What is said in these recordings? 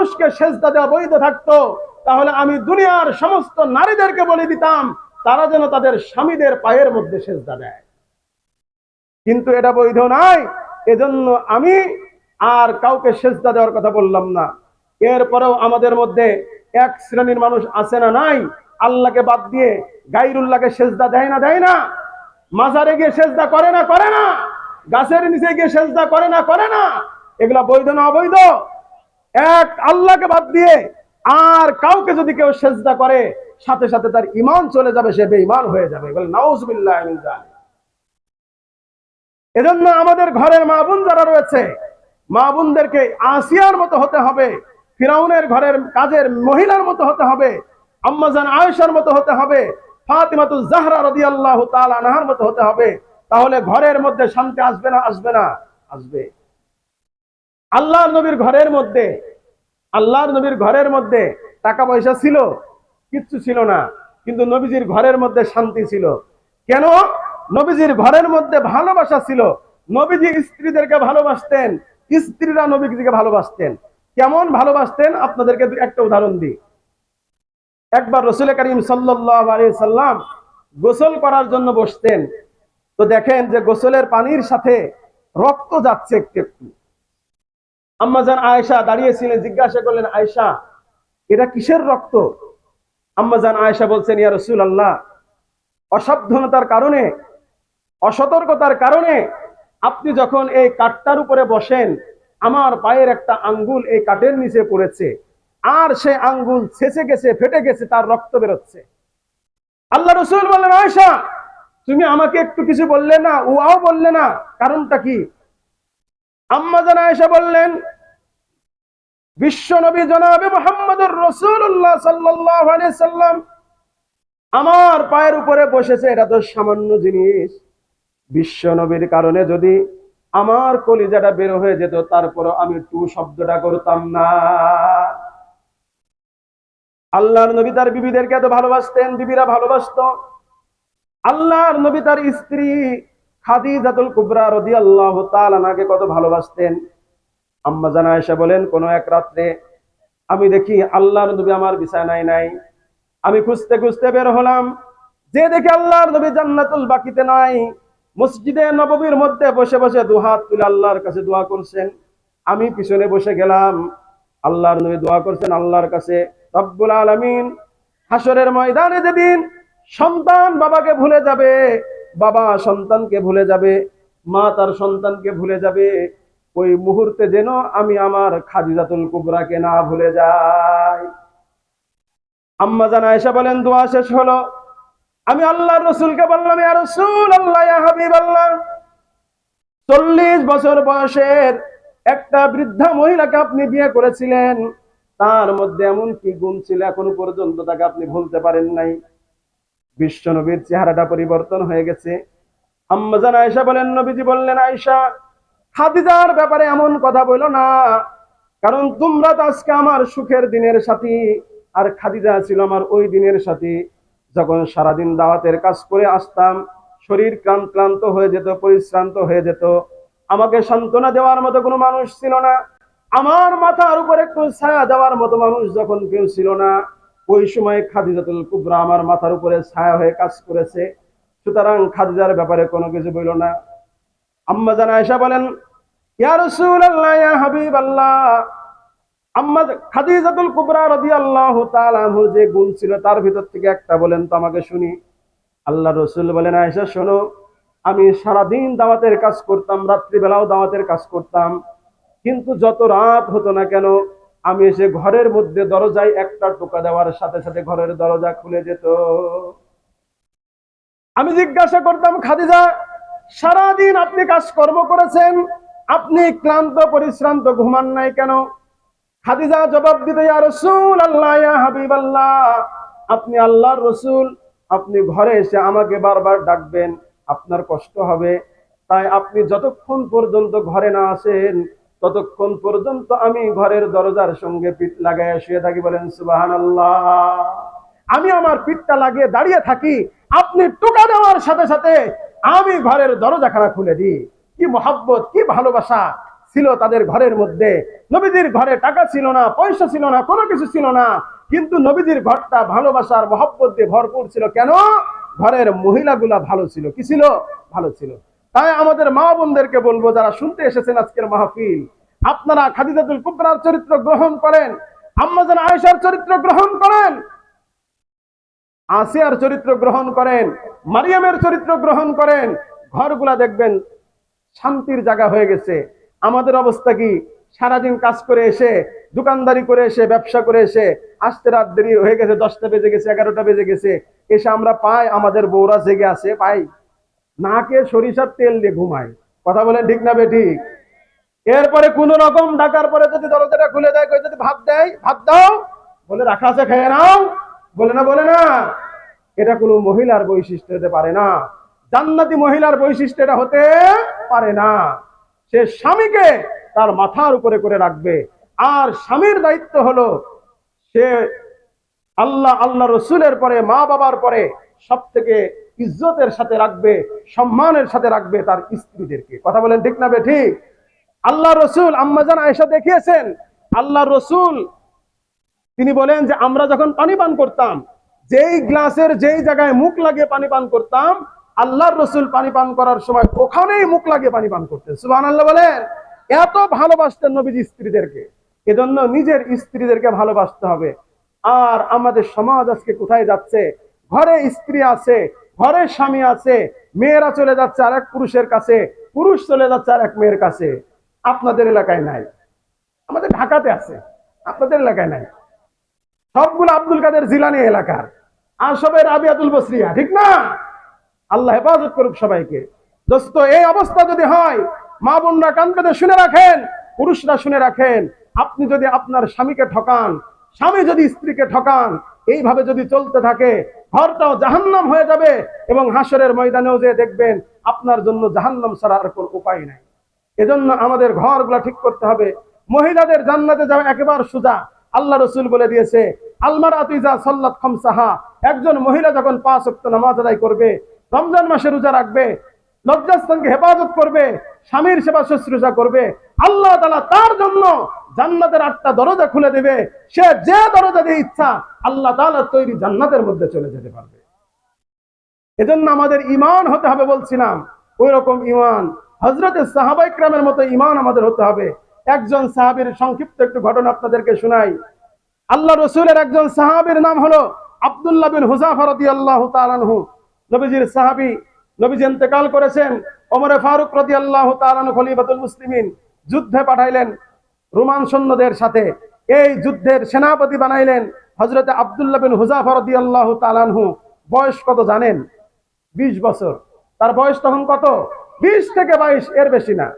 মানুষকে সেজদা দেওয়া বৈধ থাকতো, তাহলে আমি দুনিয়ার সমস্ত নারীদেরকে বলে দিতাম তারা যেন তাদের স্বামীদের পায়ের মধ্যে সেজদা দেয়। কিন্তু এটা বৈধ নয়, এজন্য আমি আর কাউকে সেজদা দেওয়ার কথা বললাম না। এরপরেও আমাদের মধ্যে এক শ্রেণীর মানুষ আছে না নাই, আল্লাহকে বাদ দিয়ে গায়রুল্লাহকে সেজদা দেয় না, মাজারে গিয়ে সেজদা করে না, গাছের নিচে গিয়ে সেজদা করে না, এগুলা বৈধ না অবৈধ? এক আল্লাহকে বাদ দিয়ে আর কাউকে যদি কেউ সেজদা করে, সাথে সাথে তার ঈমান চলে যাবে, সে বেঈমান হয়ে যাবে। বলে নাউজুবিল্লাহ মিন যালিক। এজন্য আমাদের ঘরের মা বোন যারা রয়েছে, মা বোনদেরকে আসিয়ার মতো হতে হবে, ফিরাউনের ঘরের কাজের মহিলার মতো হতে হবে, আম্মাজান আয়েশার মতো হতে হবে, ফাতিমাতুজ জাহরা রাদিয়াল্লাহু তাআলা আনহার মতো হতে হবে। তাহলে ঘরের মধ্যে শান্তি আসবে না? আসবে। আল্লাহর নবীর ঘরের মধ্যে টাকা পয়সা ছিল? কিচ্ছু ছিল না, কিন্তু নবীজির ঘরের মধ্যে শান্তি ছিল। কেন? নবীজির ঘরের মধ্যে ভালোবাসা ছিল। নবীজি স্ত্রীদেরকে ভালোবাসতেন, স্ত্রীরা নবীজিকে ভালোবাসতেন। কেমন ভালোবাসতেন? আপনাদেরকে একটা উদাহরণ দিই। একবার রাসূল করিম সাল্লাল্লাহু আলাইহি সাল্লাম গোসল করার জন্য বসতেন, তো দেখেন যে গোসলের পানির সাথে রক্ত যাচ্ছে একটু। আম্মাজান আয়েশা দাঁড়িয়েছিলেন, জিজ্ঞাসা করলেন, আয়েশা এটা কিসের রক্ত? আম্মাজান আয়েশা বলছেন, ইয়া রাসূলুল্লাহ, অসাবধানতার কারণে, অসতর্কতার কারণে আপনি যখন এই কাঠটার উপরে বসেন, আমার পায়ের একটা আঙ্গুল এই কাঠের নিচে পড়েছে, আর সে আঙ্গুল ছেঁচে গেছে, ফেটে গেছে, তার রক্ত বেরোচ্ছে। আল্লাহ রাসূল বললেন, আয়েশা তুমি আমাকে একটু কিছু বললে না, ওয়াও বললে না, কারণটা কি? আম্মাজান আয়েশা বললেন, বিশ্ব নবী জনাবে মুহাম্মদুর রাসূলুল্লাহ সাল্লাল্লাহু আলাইহি সাল্লাম আমার পায়ের উপরে বসেছে, এটা তো সামান্য জিনিস। বিশ্ব নবীর কারণে যদি আমার কলিজাটা বের হয়ে যেত, তারপরও আমি টু শব্দটা করতাম না। আল্লাহর নবী তার বিবিদেরকে এত ভালোবাসতেন, বিবিরা ভালোবাসতো। আল্লাহর নবী তার স্ত্রী খাদিজাতুল কুবরা রাদিয়াল্লাহু তাআলা আনহাকে কত ভালোবাসতেন। আম্মাজান আয়েশা বলেন, কোন এক রাত্রে আমি দেখি আল্লাহর নবী আমার বিছানায় নাই। আমি খুঁজতে খুঁজতে বের হলাম, যে দেখি আল্লাহর নবী জান্নাতুল বাকিতে নাই, মসজিদে নববীর মধ্যে বসে বসে দুহাত তুলে আল্লাহর কাছে দোয়া করছেন। আমি পিছনে বসে গেলাম, আল্লাহর নবী দোয়া করছেন আল্লাহর কাছে, রব্বুল আলামিন হাসরের ময়দানে যেদিন সন্তান বাবাকে ভুলে যাবে, বাবা সন্তানকে ভুলে যাবে, মা তার সন্তানকে ভুলে যাবে, ওই মুহূর্তে যেন আমি আমার খাদিজাতুল কুবরাকে না ভুলে যাই। আম্মাজান আয়েশা বলেন, দোয়া শেষ হলো, আমি আল্লাহর রাসূলকে বললাম, ইয়া রাসূলুল্লাহ, ইয়া হাবিবাল্লাহ, 40 বছর বয়সের একটা বৃদ্ধা মহিলাকে আপনি বিয়ে করেছিলেন, তার মধ্যে এমন কি গুণ ছিল এখনো পর্যন্ত তাকে আপনি ভুলতে পারেন নাই? বিশ্ব নবীর চেহারাটা পরিবর্তন হয়ে গেছে। আম্মাজান আয়েশা বলেন, নবীজি বললেন, আয়েশা খাদিজার ব্যাপারে এমন কথা বলো না, কারণ তোমরা তো আজকে আমার সুখের দিনের সাথী, আর খাদিজা ছিল আমার ওই দিনের সাথী। যখন সারাদিন দাওয়াতের কাজ করে আসতাম, শরীর ক্লান্ত হয়ে যেত, পরিশ্রান্ত হয়ে যেত, আমাকে সান্ত্বনা দেওয়ার মতো কোনো মানুষ ছিল না, আমার মাথার উপর একটু ছায়া দেওয়ার মতো মানুষ যখন কেউ ছিল না, ওই সময় খাদিজাতুল কুবরা আমার মাথার উপরে ছায়া হয়ে কাজ করেছে। সুতরাং খাদিজার ব্যাপারে কোনো কিছু বইল না। আম্মাজান আয়েশা বলেন, ইয়া রাসূলুল্লাহ, ইয়া হাবিবাল্লাহ, আম্মা খাদিজাতুল কুবরা রাদিয়াল্লাহু তাআলা আনহু যে গুণ ছিল তার ভিতর থেকে একটা বলেন তো আমাকে শুনি। আল্লাহ রাসূল বলেন, আয়েশা শোনো, আমি সারাদিন দাওয়াতের কাজ করতাম, রাত্রিবেলাও দাওয়াতের কাজ করতাম, কিন্তু যত রাত হতো না কেন, আমি এসে ঘরের মধ্যে দরজায় একটা টোকা দেওয়ার সাথে সাথে ঘরের দরজা খুলে যেত। আমি জিজ্ঞাসা করতাম, খাদিজা সারাদিন আপনি কাজকর্ম করেছেন, আপনি ক্লান্ত পরিশ্রান্ত, ঘুমান নাই কেন? খাদিজা জবাব দিত, ইয়া রাসূলুল্লাহ, ইয়া হাবিবাল্লাহ, আপনি আল্লাহর রাসূল, আপনি ঘরে এসে আমাকে বারবার ডাকবেন, আপনার কষ্ট হবে, তাই আপনি যতক্ষণ পর্যন্ত ঘরে না আসেন ততক্ষণ পর্যন্ত আমি ঘরের দরজার সঙ্গে পিঠ লাগায় শুয়ে থাকি। বলেন সুবহানাল্লাহ। আমি আমার পিঠটা লাগিয়ে দাঁড়িয়ে থাকি, আপনি টোকা দেওয়ার সাথে সাথে আমি ঘরের দরজাখানা খুলে দিই। কি মহব্বত, কি ভালোবাসা! ছিল তাদের ঘরের মধ্যে। নবীজির ঘরে টাকা ছিল না, পয়সা ছিল না, কোনো কিছু ছিল না, কিন্তু নবীজির ঘরটা ভালোবাসার মহব্বত দিয়ে ভরপুর ছিল। কেন? ঘরের মহিলাগুলা ভালো ছিল। কি ছিল? ভালো ছিল। তাই আমাদের মা বোনদেরকে বলবো, যারা শুনতে এসেছেন আজকের মাহফিল, আপনারা খাদিজাতুল কুবরার চরিত্র গ্রহণ করেন, আম্মা জান আয়েশার চরিত্র গ্রহণ করেন, আসিয়ার চরিত্র গ্রহণ করেন, মারিয়ামের চরিত্র গ্রহণ করেন। ঘরগুলা দেখবেন শান্তির জায়গা হয়ে গেছে। আমাদের অবস্থা কি? সারাদিন কাজ করে এসে, দোকানদারি করে এসে, ব্যবসা করে এসে আসতে রাত দেরি হয়ে গেছে, 10টা বেজে গেছে, 11টা বেজে গেছে, এসে আমরা পাই আমাদের বউরা জেগে আছে, পাই নাকে সরিষার তেল দিয়ে ঘুমায়। কথা বলেন ঠিক না বেঠিক? এরপরে কোন রকম ডাকার পরে যদি দরজাটা খুলে দেয়, যদি ভাত দেয়, ভাত দাও, বলে রাখা আছে খেয়ে নাও, বলে না, বলে না। এটা কোনো মহিলার বৈশিষ্ট্য হতে পারে না। জান্নাতি মহিলার বৈশিষ্ট্য এটা হতে পারে না। সে স্বামীকে তার মাথার উপরে করে রাখবে। আর স্বামীর দায়িত্ব হলো সে আল্লাহ রসুলের পরে, মা বাবার পরে সব থেকে ইজ্জতের সাথে রাখবে, সম্মানের সাথে রাখবে তার স্ত্রীদেরকে। কথা বলেন ঠিক না বেঠিক? আল্লাহ রসুল, আম্মা জান আয়েশা দেখিয়েছেন, আল্লাহ রসুল তিনি বলেন যে আমরা যখন পানি পান করতাম, যেই গ্লাসের যেই জায়গায় মুখ লাগিয়ে পানি পান করতাম, আল্লাহর রসুল পানি পান করার সময় ওখানেই মুখ লাগিয়ে পানি পান করতেন। সুবহানাল্লাহ বলেন। এত ভালোবাসতেন নবীজি স্ত্রীদেরকে। এজন্য নিজের স্ত্রীদেরকে ভালোবাসতে হবে। আর আমাদের সমাজ আজকে কোথায় যাচ্ছে? ঘরে স্ত্রী আছে, ঘরে স্বামী আছে, মেয়েরা চলে যাচ্ছে আরেক পুরুষের কাছে, পুরুষ চলে যাচ্ছে আরেক মেয়ের কাছে। আপনাদের এলাকায় নাই, আমাদের ঢাকাতে আছে, আপনাদের এলাকায় নাই। সবগুলো আব্দুল কাদের জিলানী এলাকার, আর সবাই রাবিয়াতুল বসরিয়া, ঠিক না? আল্লাহ হেফাজত করুক সবাইকে। দোস্ত, এই অবস্থা যদি হয়, মা বোনরা কান পেতে শুনে রাখেন, পুরুষরা শুনে রাখেন, আপনি যদি আপনার স্বামীকে ঠকান, স্বামী যদি স্ত্রীকে ঠকান, এইভাবে যদি চলতে থাকে, ঘরটাও জাহান্নাম হয়ে যাবে। এবং হাসরের ময়দানেও যে দেখবেন আপনার জন্য জাহান্নাম ছাড়া আর কোনো উপায় নাই। এজন্য আমাদের ঘরগুলা ঠিক করতে হবে। মহিলাদের জান্নাতে যাওয়া একেবারে সোজা। আল্লাহ রসুল বলে দিয়েছে, আলমারাতু ইযা সাল্লাত খামসাহা, একজন মহিলা যখন 5 ওয়াক্ত নামাজ আদায় করবে, রমজান মাসে রোজা রাখবে, লজ্জাস্থানকে হেফাজত করবে, স্বামীর সেবা শুশ্রূষা করবে, আল্লাহ তাআলা তার জন্য জান্নাতের 8টা দরজা খুলে দেবে। সে যে দরজা দিয়ে ইচ্ছা আল্লাহ তাআলার তৈরি জান্নাতের মধ্যে চলে যেতে পারবে। এজন্য আমাদের ঈমান হতে হবে, বলছিলাম ওই রকম ঈমান, হযরতে সাহাবায়ে কেরামের মতো ঈমান আমাদের হতে হবে। একজন সাহাবীর সংক্ষিপ্ত একটু ঘটনা আপনাদেরকে শোনাই। আল্লাহ রসুলের একজন সাহাবীর নাম হলো আব্দুল্লাহ বিন হুযাফা রাদিয়াল্লাহু তাআলা আনহু। নবীজির সাহাবী, নবীজি ইন্তেকাল করেছেন। ওমর ফারুক রাদিয়াল্লাহু তাআলা আনহু খলিফাতুল মুসলিমিন যুদ্ধে পাঠাইলেন রোমান সৈন্যদের সাথে। এই যুদ্ধের সেনাপতি বানাইলেন হযরতে আব্দুল্লাহ বিন হুযাফা রাদিয়াল্লাহু তাআলা আনহু। বয়স কত জানেন? 20 বছর। তার বয়স তখন কত? 20 থেকে 22, এর বেশি না।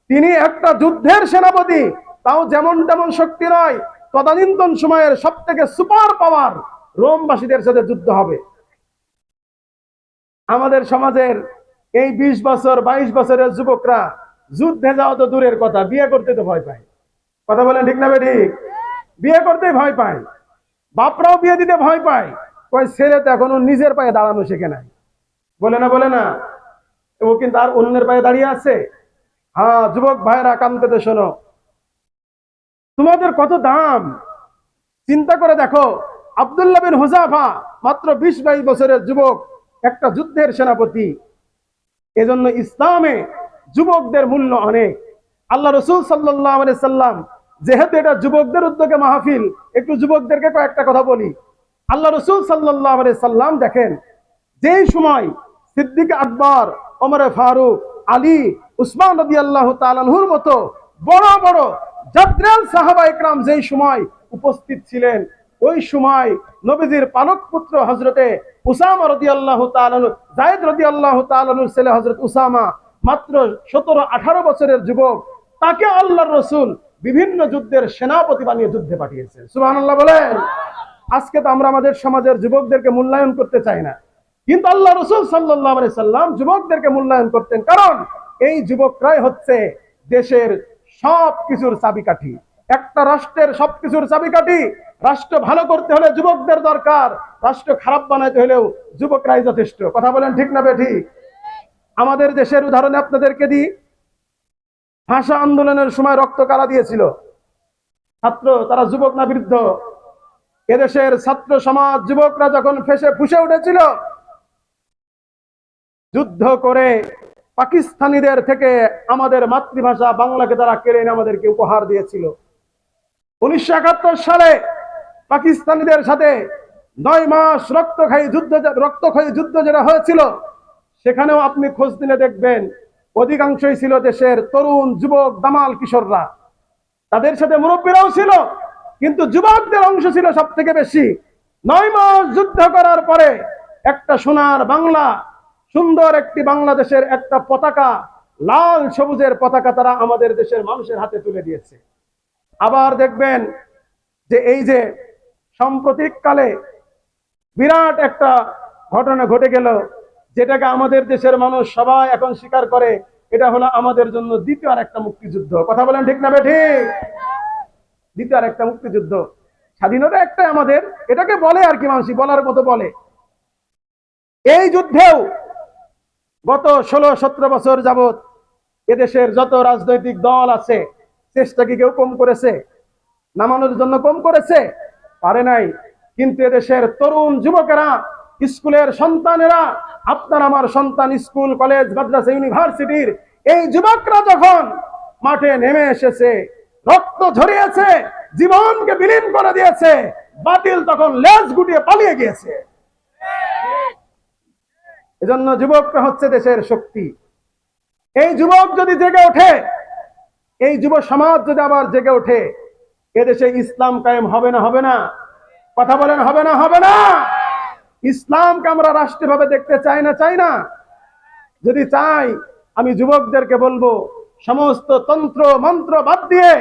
তিনি একটা যুদ্ধের সেনাপতি, তাও যেমন তেমন শক্তি নয়, তদানীন্তন সময়ের সব থেকে সুপার পাওয়ার রোমবাসীদের সাথে যুদ্ধ হবে। আমাদের সমাজের এই 20 বছর 22 বছরের যুবকরা যুদ্ধে যাওয়া তো দূরের কথা, বিয়ে করতে তো ভয় পায়। কথা বলেন ঠিক না বেঠিক? বিয়ে করতে ভয় পায়, বাপরাও বিয়ে দিতে ভয় পায়। ওই ছেলে তো এখনো নিজের পায়ে দাঁড়ানো শেখে নাই। বলে না, বলে না? ও কিন্তু আর অন্যের পায়ে দাঁড়িয়ে আছে। হ্যাঁ যুবক ভাইরা, কান পেতে শোনো, তোমাদের কত দাম চিন্তা করে দেখো। আব্দুল্লাহ বিন হুযাফা মাত্র 20-22 বছরের যুবক, একটা যুদ্ধের সেনাপতি। এজন্য ইসলামে যুবকদের মূল্য অনেক। আল্লাহ রসুল সাল্লাল্লাহু আলাইহি সাল্লাম, যেহেতু এটা যুবকদের উদ্যোগে মাহফিল, একটু যুবকদেরকে কয়েকটা কথা বলি। আল্লাহ রসুল সাল্লাল্লাহু আলাইহি সাল্লাম দেখেন, যেই সময় সিদ্দিক আকবর, ওমর ফারুক, আলী, উসমান রাদিয়াল্লাহু তাআলা আনহুর মতো বড় বড় জাদ্রাল সাহাবায়ে কেরাম যেই সময় উপস্থিত ছিলেন, ওই সময় নবীজির পালক পুত্র হযরতে উসামা রাদিয়াল্লাহু তাআলা আনহু, যায়েদ রাদিয়াল্লাহু তাআলা আনহুর ছেলে হযরত উসামা, মাত্র 17-18 বছরের যুবক, তাকে আল্লাহর রাসূল বিভিন্ন যুদ্ধের সেনাপতি বানিয়ে যুদ্ধে পাঠিয়েছেন। সুবহানাল্লাহ বলেন। আজকে তো আমরা আমাদের সমাজের যুবকদেরকে মূল্যায়ন করতে চাই না, কিন্তু আল্লাহ রাসূল সাল্লাল্লাহু আলাইহি সাল্লাম যুবকদেরকে মূল্যায়ন করতেন। কারণ এই যুবকরাই হচ্ছে দেশের সবকিছুর চাবিকাঠি। একটা রাষ্ট্রের সবকিছুর চাবিকাঠি। রাষ্ট্র ভালো করতে হলে যুবকদের দরকার, রাষ্ট্র খারাপ বানাইতে হলেও যুবকরাই যথেষ্ট। কথা বলেন ঠিক না বেঠিক? আমাদের দেশের উদাহরণ আপনাদেরকে দিই। ভাষা আন্দোলনের সময় রক্ত কারা দিয়েছিল? ছাত্র। তারা যুবক না বৃদ্ধ? এদেশের ছাত্র সমাজ যুবকরা যখন ফুঁসে উঠেছিল, যুদ্ধ করে পাকিস্তানিদের থেকে আমাদের মাতৃভাষা বাংলাকে তারা কেড়ে এনে আমাদেরকে উপহার দিয়েছিল। 1971 সালে পাকিস্তানিদের সাথে 9 মাস রক্তক্ষয়ী যুদ্ধ যেটা হয়েছিল, সেখানেও আপনি খোঁজ দিলে দেখবেন অধিকাংশই ছিল দেশের তরুণ যুবক দামাল কিশোররা। তাদের সাথে মুরব্বীরাও ছিল, কিন্তু যুবকদের অংশ ছিল সব থেকে বেশি। 9 মাস যুদ্ধ করার পরে একটা সোনার বাংলা, সুন্দর একটি বাংলাদেশের একটা পতাকা, লাল সবুজের পতাকা তারা আমাদের দেশের মানুষের হাতে তুলে দিয়েছে। আবার দেখবেন যে এই যে সাম্প্রতিককালে বিরাট একটা ঘটনা ঘটে গেল, যেটাকে আমাদের দেশের মানুষ সবাই এখন স্বীকার করে, এটা হলো আমাদের জন্য দ্বিতীয় আর একটা মুক্তিযুদ্ধ। কথা বলেন ঠিক না বেঠিক? দ্বিতীয় আর একটা মুক্তিযুদ্ধ। স্বাধীনতা একটা আমাদের, এটাকে বলে আর কি, মানুষ বলার মতো বলে। এই যুদ্ধেও গত 16-17 বছর যাবত এদেশের যত রাজনৈতিক দল আছে, চেষ্টা কি কেউ কম করেছে? নামানোর জন্য কম করেছে? পারে নাই। কিন্তু এদেশের তরুণ যুবকেরা, স্কুলের সন্তানেরা, আপনার আমার সন্তান, স্কুল কলেজ মাদ্রাসা ইউনিভার্সিটির এই যুবকরা যখন মাঠে নেমে এসেছে, রক্ত ঝরিয়েছে, জীবনকে বিলীন করে দিয়েছে, বাতিল তখন লেজ গুটিয়ে পালিয়ে গিয়েছে। এজন্য যুবকরা হচ্ছে দেশের শক্তি। এই যুবক যদি জেগে ওঠে, এই যুব সমাজ যদি আবার জেগে ওঠে, এদেশে ইসলাম কায়েম হবে না? হবে না? কথা বলেন, হবে না? হবে না? ইসলামকে আমরা রাষ্ট্রীয়ভাবে দেখতে চাই না? চাই না? যদি চাই, আমি যুবকদেরকে বলবো, সমস্ত তন্ত্র মন্ত্র বাদ দিয়ে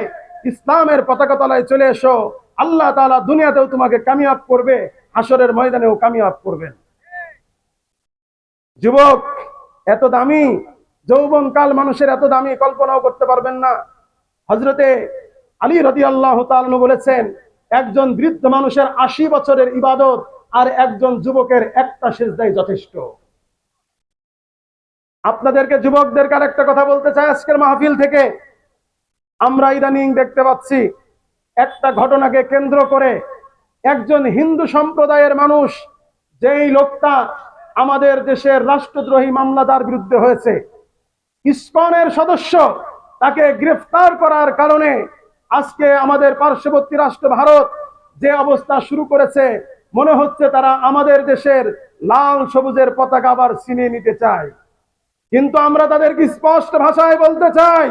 ইসলামের পতাকা তলায় চলে এসো। আল্লাহ তাআলা দুনিয়াতেও তোমাকে কামিয়াব করবে, হাসরের ময়দানেও কামিয়াব করবেন। যুবক এত দামি, যৌবনকাল মানুষের এত দামি, কল্পনাও করতে পারবেন না। হযরতে আলী রাদিয়াল্লাহু তাআলা আনহু বলেছেন, একজন বৃদ্ধ মানুষের 80 বছরের ইবাদত আর একজন যুবকের একটা সিজদাই যথেষ্ট। আপনাদেরকে যুবকদেরকে আরেকটা কথা বলতে চাই আজকের মাহফিল থেকে। আমরা ইদানিং দেখতে পাচ্ছি একটা ঘটনাকে কেন্দ্র করে একজন হিন্দু সম্প্রদায়ের মানুষ, যেই লোকটা আমাদের দেশের রাষ্ট্রদ্রোহী মামলা তার বিরুদ্ধে হয়েছে, ইসকনের সদস্য, তাকে গ্রেফতার করার কারণে আজকে আমাদের পার্শ্ববর্তী রাষ্ট্র ভারত যে অবস্থা শুরু করেছে, মনে হচ্ছে তারা আমাদের দেশের লাল সবুজের পতাকা আবার ছিনিয়ে নিতে চায়। কিন্তু আমরা তাদেরকে স্পষ্ট ভাষায় বলতে চাই,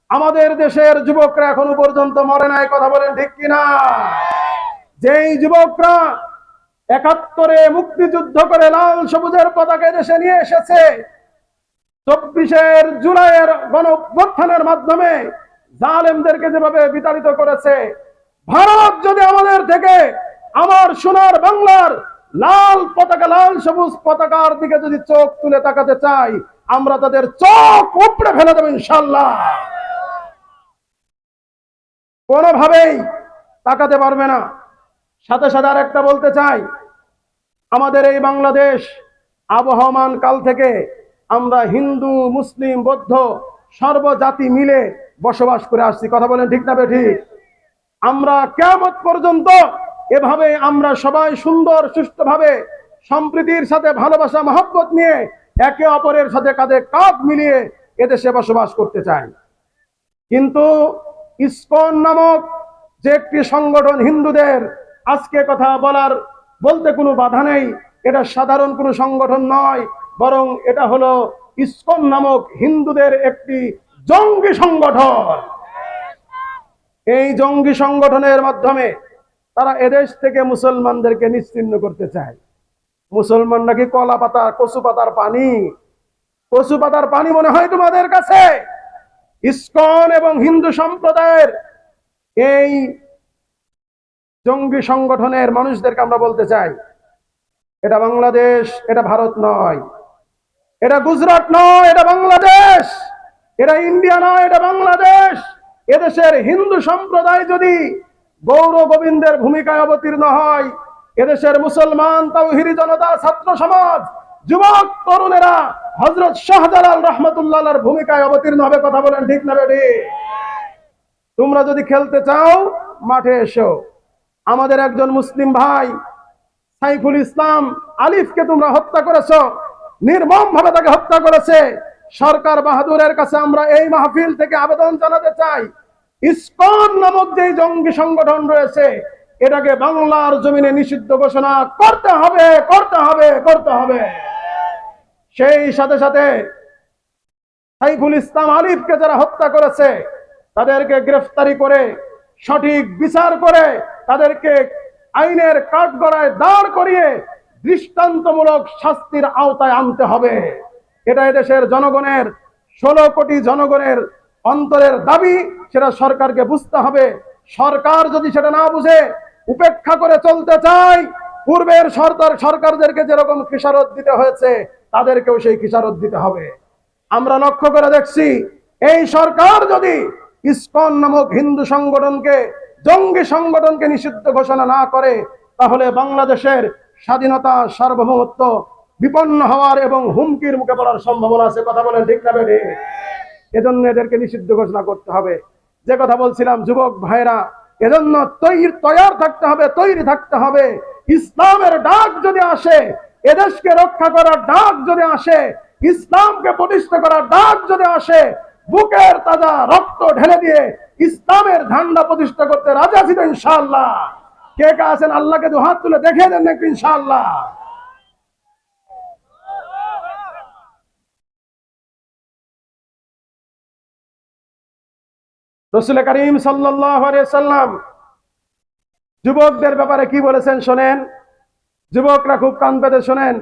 আমাদের দেশের যুবকরা এখনো পর্যন্ত মরে নাই। কথা বলেন ঠিক কিনা? যেই যুবকরা 71-এ মুক্তিযুদ্ধ করে লাল সবুজের পতাকা দেশে নিয়ে এসেছে, 24 জুলাইয়ের গণঅভ্যুত্থানের মাধ্যমে জালেমদেরকে যেভাবে বিতাড়িত করেছে, ভারত যদি আমাদের থেকে আমার সোনার বাংলার লাল পতাকা, লাল সবুজ পতাকার দিকে যদি চোখ তুলে তাকাতে চাই, আমরা তাদের চোখ উপড়ে ফেলে দেব ইনশাআল্লাহ। কোনোভাবেই তাকাতে পারবে না। সাথে সাথে আরেকটা বলতে চাই, আমাদের এই বাংলাদেশ আবহমান কাল থেকে আমরা হিন্দু, মুসলিম, বৌদ্ধ সর্বজাতি মিলে বসবাস করে আসছি। কথা বলেন ঠিক না বেঠিক? আমরা কিয়ামত পর্যন্ত এভাবে আমরা সবাই সুন্দর সুষ্ঠুভাবে সম্প্রীতির সাথে ভালোবাসা মহব্বত নিয়ে একে অপরের সাথে কাঁধে কাঁধ মিলিয়ে এদেশে বসবাস করতে চাই। কিন্তু ইসকন নামক যে একটি সংগঠন হিন্দুদের, আজকে কথা বলতে কোনো বাধা নেই, এটা সাধারণ কোনো সংগঠন নয়, বরং এটা হলো ইসকন নামক হিন্দুদের একটি জঙ্গি সংগঠন। এই জঙ্গি সংগঠনের মাধ্যমে তারা এদেশ থেকে মুসলমানদেরকে নিশ্চিহ্ন করতে চায়। মুসলমান নাকি কলা পাতা, কচু পাতার পানি? কচু পাতার পানি মনে হয় তোমাদের কাছে? ইসকন এবং হিন্দু সম্প্রদায়ের এই জঙ্গি সংগঠনের মানুষদেরকে আমরা বলতে চাই, এটা বাংলাদেশ, এটা ভারত নয়, এটা গুজরাট নয়, এটা বাংলাদেশ, এটা ইন্ডিয়া নয়, এটা বাংলাদেশ। এদেশের হিন্দু সম্প্রদায় যদি গৌর গোবিন্দের ভূমিকায় অবতীর্ণ হয়, এদেশের মুসলমান, তাওহীদি জনতা, ছাত্র সমাজ, যুবক তরুণেরা হযরত শাহজালাল রাহমাতুল্লাহ আলাইহির ভূমিকায় অবতীর্ণ হবে। কথা বলেন ঠিক না বেঠিক? তোমরা যদি খেলতে চাও মাঠে এসো। আমাদের একজন মুসলিম ভাই সাইফুল ইসলাম আলিফকে তোমরা হত্যা করেছো, নির্মম ভাবে তাকে হত্যা করেছে। সরকার বাহাদুরের কাছে আমরা এই মাহফিল থেকে আবেদন জানাতে চাই, ইসকন নামক যে জঙ্গি সংগঠন রয়েছে এটাকে বাংলার জমিনে নিষিদ্ধ ঘোষণা করতে হবে, করতে হবে, করতে হবে। সেই সাথে সাথে সাইফুল ইসলাম আলিফকে যারা হত্যা করেছে তাদেরকে গ্রেফতারি করে সঠিক বিচার করে তাদেরকে আইনের কাঠগড়ায় দাঁড় করিয়ে দৃষ্টান্তমূলক শাস্তির আওতায় আনতে হবে। এটা এদেশের জনগণের 16 কোটি জনগণের অন্তরের দাবি, সেটা সরকারকে বুঝতে হবে। সরকার যদি সেটা না বুঝে উপেক্ষা করে চলতে চায়, পূর্বের সরকারদেরকে যেরকম খেসারত দিতে হয়েছে তাদেরকেও সেই খেসারত দিতে হবে। আমরা লক্ষ্য করে দেখছি এই সরকার যদি ইসকন নামক হিন্দু সংগঠনকে, জঙ্গি সংগঠনকে নিষিদ্ধ ঘোষণা না করে তাহলে বাংলাদেশের স্বাধীনতা সার্বভৌমত্ব বিপন্ন হওয়ার এবং হুমকির মুখে পড়ার সম্ভাবনা আছে। কথা বলেন ঠিক না বেঠিক? এজন্য এদেরকে নিষিদ্ধ ঘোষণা করতে হবে। যে কথা বলছিলাম যুবক ভাইরা, এজন্য তৈয়ার থাকতে হবে, তৈরি থাকতে হবে। ইসলামের ডাক যদি আসে, এদেশকে রক্ষা করার ডাক যদি আসে, ইসলামকে প্রতিষ্ঠা করার ডাক যদি আসে, বুকের তাজা রক্ত ঢেলে দিয়ে ইসলামের ঝান্ডা প্রতিষ্ঠা করতে রাজি আছি তো ইনশাআল্লাহ? কে কে আছেন আল্লাহকে দুহাত তুলে দেখিয়ে দেন একটু ইনশাআল্লাহ। রাসূল করিম সাল্লাল্লাহু আলাইহি সাল্লাম যুবকদের ব্যাপারে কি বলেছেন শোনেন। যুবকরা খুব কান পেতে শোনেন।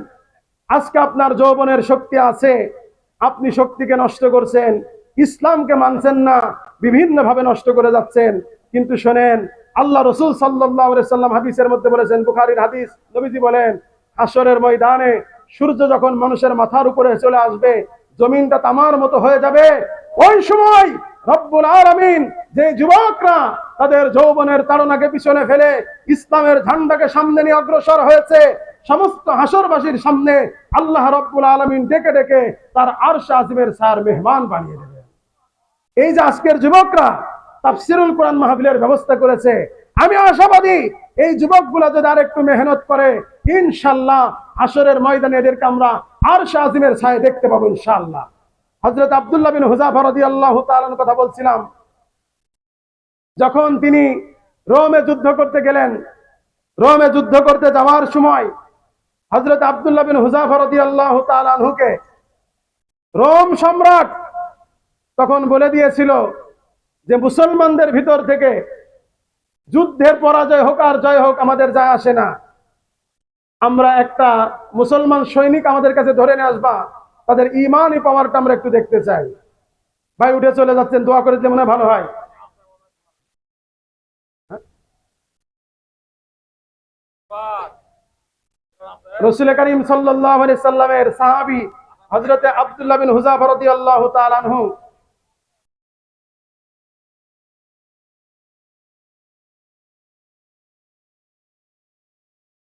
আজকে আপনার যৌবনের শক্তি আছে, আপনি শক্তিকে নষ্ট করছেন, ইসলামকে মানছেন না, বিভিন্ন ভাবে নষ্ট করে যাচ্ছেন। কিন্তু শোনেন, আল্লাহ রাসূল সাল্লাল্লাহু আলাইহি সাল্লাম হাদিসের মধ্যে বলেছেন, বুখারীর হাদিস, নবীজি বলেন হাশরের ময়দানে সূর্য যখন মানুষের মাথার উপরে চলে আসবে, জমিনটা তামার মতো হয়ে যাবে, ওই সময় রব্বুল আলামিন যে যুবকরা তাদের যৌবনের তাড়নাকে পিছনে ফেলে ইসলামের ঝান্ডাকে সামনে নিয়ে অগ্রসর হয়েছে, সমস্ত হাশরবাসীর সামনে আল্লাহ রব্বুল আলামিন ডেকে ডেকে তার আরশ আজিমের সার মেহমান বানিয়ে দেবেন। এই যে আজকের যুবকরা তাফসীরুল কোরআন মাহফিলের ব্যবস্থা করেছে, আমি আশাবাদী এই যুবকগুলা যদি আরেকটু মেহনত করে ইনশাআল্লাহ হাশরের ময়দানে এদেরকে আমরা আরশ আজিমের ছায়া দেখতে পাবো ইনশাআল্লাহ। হযরত আব্দুল্লাহ বিন হুযাফা রাদিয়াল্লাহু তাআলার কথা বলছিলাম। যখন তিনি রোমে যুদ্ধ করতে গেলেন, রোমে যুদ্ধ করতে যাওয়ার সময় হযরত আব্দুল্লাহ বিন হুযাফা রাদিয়াল্লাহু তাআলা আনহুকে রোম সম্রাট তখন বলে দিয়েছিল যে মুসলমানদের ভিতর থেকে যুদ্ধের পরাজয় হোক আর জয় হোক আমাদের যায় আসে না, আমরা একটা মুসলমান সৈনিক আমাদের কাছে ধরে নিয়ে আসবা, তাদের ইমানি পাওয়ারটা আমরা একটু দেখতে চাই। ভাই উঠে চলে যাচ্ছেন, দোয়া করে যে মনে ভালো হয়। রাসূল করিম সাল্লাল্লাহু আলাইহি সাল্লামের সাহাবী হযরত আব্দুল্লাহ বিন হুযাফা রাদিয়াল্লাহু তাআলা আনহু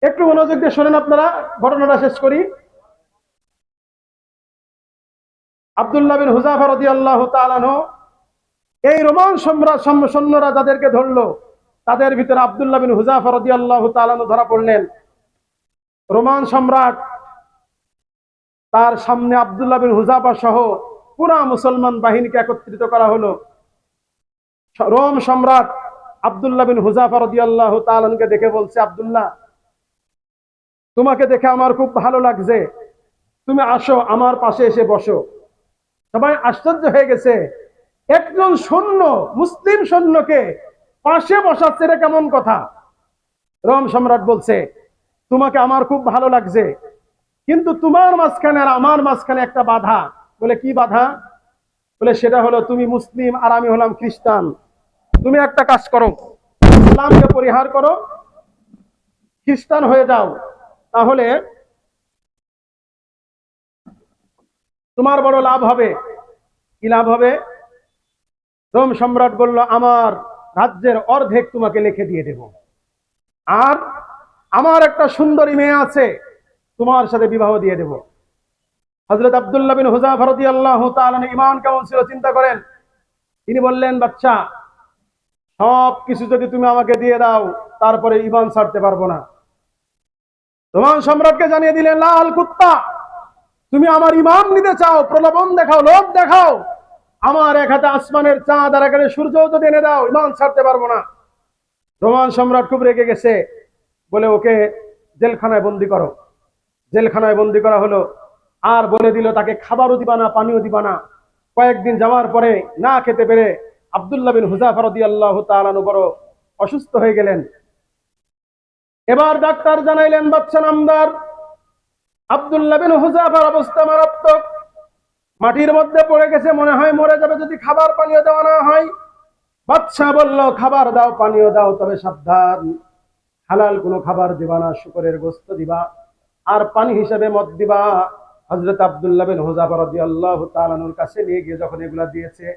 একটু মনোযোগ দিয়ে শোনেন আপনারা, ঘটনাটা শেষ করি। আব্দুল্লাহ বিন হুযাফা রাদিয়াল্লাহু তাআলা আনহু এই রোমান সৈন্যরা যাদেরকে ধরলো তাদের ভিতরে আব্দুল্লাহ বিন হুযাফা রাদিয়াল্লাহু তাআলা আনহু ধরা পড়লেন। রোমান সম্রাট তার সামনে আব্দুল্লাহ বিন হুযাফা সহ পুরা মুসলমান বাহিনীকে একত্রিত করা হলো। রোম সম্রাট আব্দুল্লাহ বিন হুযাফা রাদিয়াল্লাহু তাআলা আনহুকে দেখে বলছে, আব্দুল্লাহ, তোমাকে দেখে আমার খুব ভালো লাগছে, তুমি আসো আমার পাশে এসে বসো। সবাই আশ্চর্য হয়ে গেছে, একজন সৈন্য মুসলিম সৈন্যকে পাশে বসাচ্ছে, এটা কেমন কথা? রোম সম্রাট বলছে, তোমাকে আমার খুব ভালো লাগছে, কিন্তু তোমার মাঝখানে আর আমার মাঝখানে একটা বাধা। বলে কি বাধা? বলে সেটা হলো তুমি মুসলিম আর আমি হলাম খ্রিস্টান। তুমি একটা কাজ করো, ইসলামকে পরিহার করো, খ্রিস্টান হয়ে যাও, তাহলে তোমার বড় লাভ হবে। কি লাভ হবে? রোম সম্রাট বলল, আমার রাজ্যের অর্ধেক তোমাকে লিখে দিয়ে দেব, আর আমার একটা সুন্দরী মেয়ে আছে, তোমার সাথে বিবাহ দিয়ে দেব। হযরত আব্দুল্লাহ বিন হুযাফা রাদিয়াল্লাহু তাআলা ঈমান কেমন ছিল চিন্তা করেন। তিনি বললেন, বাচ্চা, সব কিছু যদি তুমি আমাকে দিয়ে দাও তারপরে ঈমান ছাড়তে পারবো না। রোমান সম্রাটকে জানিয়ে দিলেন, লাল কুত্তা, তুমি আমার ঈমান নিতে চাও, প্রলোভন দেখাও, লোভ দেখাও, আমার এক হাতে আসমানের চাঁদ আর এক হাতে সূর্য যদি এনে দাও, ঈমান ছাড়তে পারবো না। রোমান সম্রাট খুব রেগে গেছে, বলে ওকে জেলখানায় বন্দি করো। জেলখানায় বন্দি করা হলো, আর বলে দিল তাকে খাবারও দিবা না, পানিও দিবা না। কয়েকদিন যাওয়ার পরে না খেতে পেরে আব্দুল্লাহ বিন হুযাফা রাদিয়াল্লাহু তাআলা আনহু বড় অসুস্থ হয়ে গেলেন। এবার ডাক্তার জানাইলেন, বাচ্চা নামদার, আব্দুল্লাহ বিন হুযাফার অবস্থা মারাত্মক, মাটির মধ্যে পড়ে গেছে, মনে হয় মরে যাবে যদি খাবার পানীয় দেওয়া না হয়। বাদশা বলল, খাবার দাও, পানীয় দাও, তবে সাবধান, হালাল কোনো খাবার দিবা না, শুকরের গোশত দিবা, আর পানি হিসেবে মদ দিবা। হযরত আব্দুল্লাহ বিন হুযাফা রাদিয়াল্লাহু তাআলা আনহুর কাছে নিয়ে গিয়ে যখন এগুলা দিয়েছে,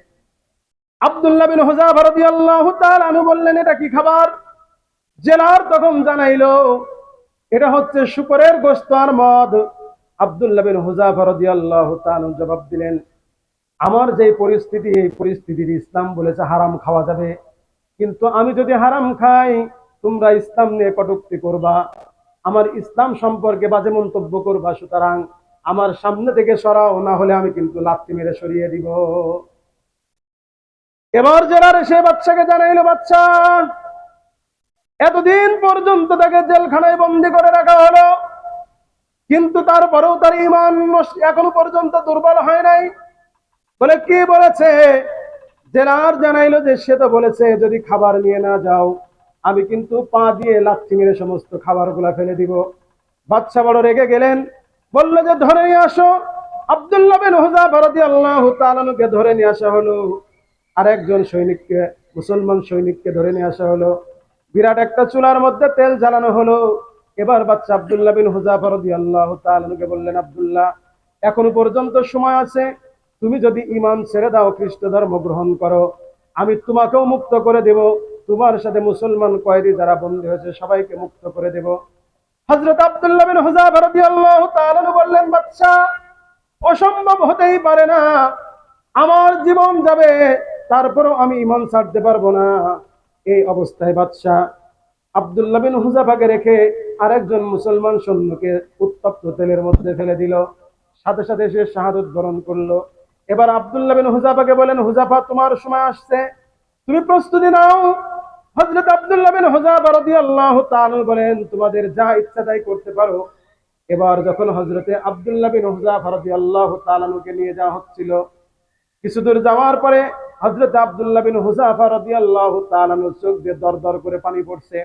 আব্দুল্লাহ বিন হুযাফা রাদিয়াল্লাহু তাআলা আনহু বললেন, এটা কি খাবার? জেলার তখন জানাইলো, এটা হচ্ছে শুকরের গোশত আর মদ। আব্দুল্লাহ বিন হুযাফা রাদিয়াল্লাহু তাআলা জবাব দিলেন, আমার যে পরিস্থিতি, এই পরিস্থিতির ইসলাম বলেছে হারাম খাওয়া যাবে, কিন্তু আমি যদি হারাম খাই তোমরা ইসলাম নিয়ে কটূক্তি করবা, আমার ইসলাম সম্পর্কে বাজে মন্তব্য করবা, সুতরাং আমার সামনে থেকে সরাও, না হলে আমি কিন্তু লাথি মেরে সরিয়ে দিব। এবার জেলার সে বাচ্চাকে জানাইলো, বাচ্চা, এতদিন পর্যন্ত তাকে জেলখানায় বন্দি করে রাখা হলো, কিন্তু তারপরেও তার ঈমান এখনো পর্যন্ত দুর্বল হয় নাই। বলে, কি বলেছে? জেলার জানাইলো যে সে তো বলেছে যদি খাবার নিয়ে না যাও আমি কিন্তু পা দিয়ে লাথি মেরে সমস্ত খাবারগুলা ফেলে দিব। বাদশা বড় রেগে গেলেন, বলল যে ধরে নিয়ে আসো। আব্দুল্লাহ বিন হুযাফা রাদিয়াল্লাহু তাআলা আনহুকে ধরে নিয়ে আসা হলো, আর একজন সৈনিককে, মুসলমান সৈনিককে ধরে নিয়ে আসা হলো। বিরাট একটা চুলার মধ্যে তেল জ্বালানো হলো। এবার বাদশা আব্দুল্লাহ বিন হুযাফা রাদিয়াল্লাহু তাআলা আনহুকে বললেন, আব্দুল্লাহ, এখনো পর্যন্ত সময় আছে, তুমি যদি ঈমান ছেড়ে দাও, খ্রিস্ট ধর্ম গ্রহণ করো, আমি তোমাকেও মুক্ত করে দেব, তোমার সাথে মুসলমান কয়েদি যারা বন্দী হয়েছে সবাইকে মুক্ত করে দেব। হযরত আব্দুল্লাহ বিন হুযাফা রাদিয়াল্লাহু তাআলা আনহু বললেন, বাদশা, অসম্ভব হতেই পারে না, আমার জীবন যাবে তারপরও আমি ঈমান ছাড়তে পারবো না। এই অবস্থায় বাদশা আব্দুল্লাহ বিন হুযাফাকে রেখে আরেকজন মুসলমান সৈন্যকে উত্তপ্ত তেলের মধ্যে ফেলে দিল, সাথে সাথে সে শাহাদাত বরণ করলো। এবার আব্দুল্লাহ বিন হুযাফাকে বলেন, হুযাফা, তোমার সময় আসছে, তুমি প্রস্তুতি নাও। হযরত আব্দুল্লাহ বিন হুযাফা রাদিয়াল্লাহু তাআলা বলেন, তোমাদের যা ইচ্ছা তাই করতে পারো। এবার যখন হযরতে আব্দুল্লাহ বিন হুযাফা রাদিয়াল্লাহু তাআলাকে নিয়ে যাওয়া হচ্ছিল, কিছু দূর যাওয়ার পরে হযরত আব্দুল্লাহ বিন হুযাফা রাদিয়াল্লাহু তাআলা চোখ দিয়ে দর দর করে পানি পড়ছে।